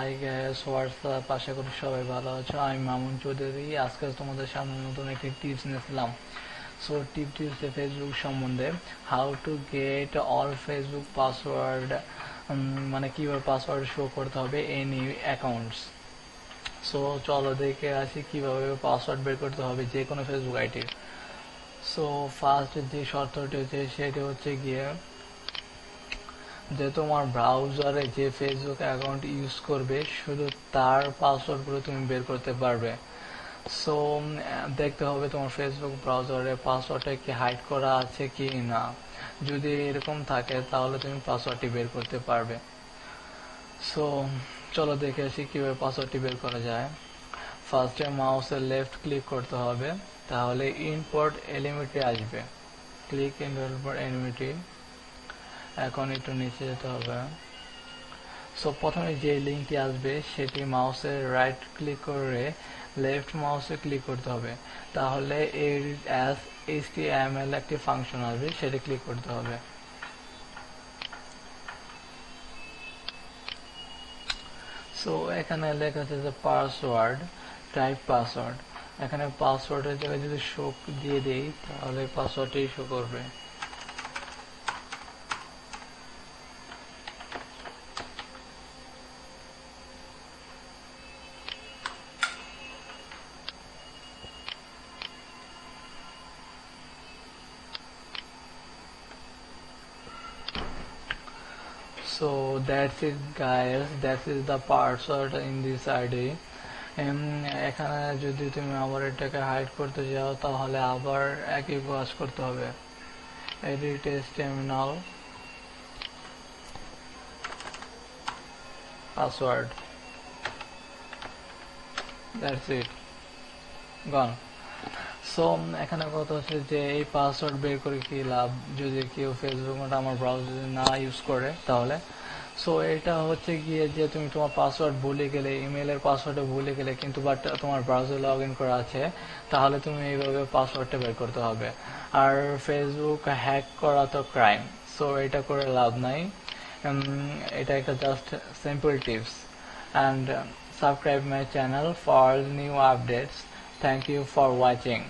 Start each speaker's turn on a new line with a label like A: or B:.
A: Hi guys, WhatsApp, আশা করি সবাই ভালো আছো। আমি মামুন চৌধুরী। আজকে তোমাদের সামনে নতুন একটি টিপস নিয়েছিলাম। সো টিপস ফেসবুক সম্বন্ধে, how to get all Facebook password, মানে কিভাবে পাসওয়ার্ড শো করতে হবে এনি অ্যাকাউন্টস। সো চলো দেখে আসি কিভাবে পাসওয়ার্ড বের করতে হবে যে কোনো ফেসবুক আইডির। সো ফার্স্ট যে শর্তটি হচ্ছে সেটি হচ্ছে গিয়ে যে তোমার ব্রাউজারে যে ফেসবুক অ্যাকাউন্ট ইউজ করবে শুধু তার পাসওয়ার্ডগুলো তুমি বের করতে পারবে। সো দেখতে হবে তোমার ফেসবুক ব্রাউজারে পাসওয়ার্ডটা কি হাইড করা আছে কি না। যদি এরকম থাকে তাহলে তুমি পাসওয়ার্ডটি বের করতে পারবে। সো চলো দেখে আসি কিভাবে পাসওয়ার্ডটি বের করা যায়। ফার্স্টে মাউসের লেফট ক্লিক করতে হবে, তাহলে ইম্পোর্ট এলিমেন্টরি আসবে। Click import Elementor. এখন একটু নিচে যেতে হবে। সো প্রথমে যে লিঙ্কটি আসবে সেটি মাউসের রাইট ক্লিক করে লেফট মাউসে ক্লিক করতে হবে, তাহলে এর অ্যাজ HTML একটি ফাংশন আসবে, সেটা ক্লিক করতে হবে। সো এখানে লেখা আছে যে পাসওয়ার্ড, টাইপ পাসওয়ার্ড। এখানে পাসওয়ার্ডের জায়গায় যদি শো দিয়ে দেই তাহলে পাসওয়ার্ডটি শো করবে। So that's it guys, that is the password in this ID. এখানে যদি তুমি আবার এটাকে হাইড করতে যাও তাহলে আবার একই কাজ করতে হবে। Edit HTML password, that's it, gone. So এখানে কথা হচ্ছে যে এই পাসওয়ার্ড বের করে কি লাভ যদি কেউ ফেসবুক আমার ব্রাউজার না ইউজ করে তাহলে। সো এটা হচ্ছে গিয়ে যে তুমি তোমার পাসওয়ার্ড ভুলে গেলে, ইমেলের পাসওয়ার্ডও ভুলে গেলে, কিন্তু বাট তোমার ব্রাউজার লগ ইন করা আছে, তাহলে তুমি এইভাবে পাসওয়ার্ডটা বের করতে হবে। আর ফেসবুক হ্যাক করা তো ক্রাইম, সো এটা করে লাভ নাই। এটা একটা just simple tips. And subscribe my channel for new updates. Thank you for watching.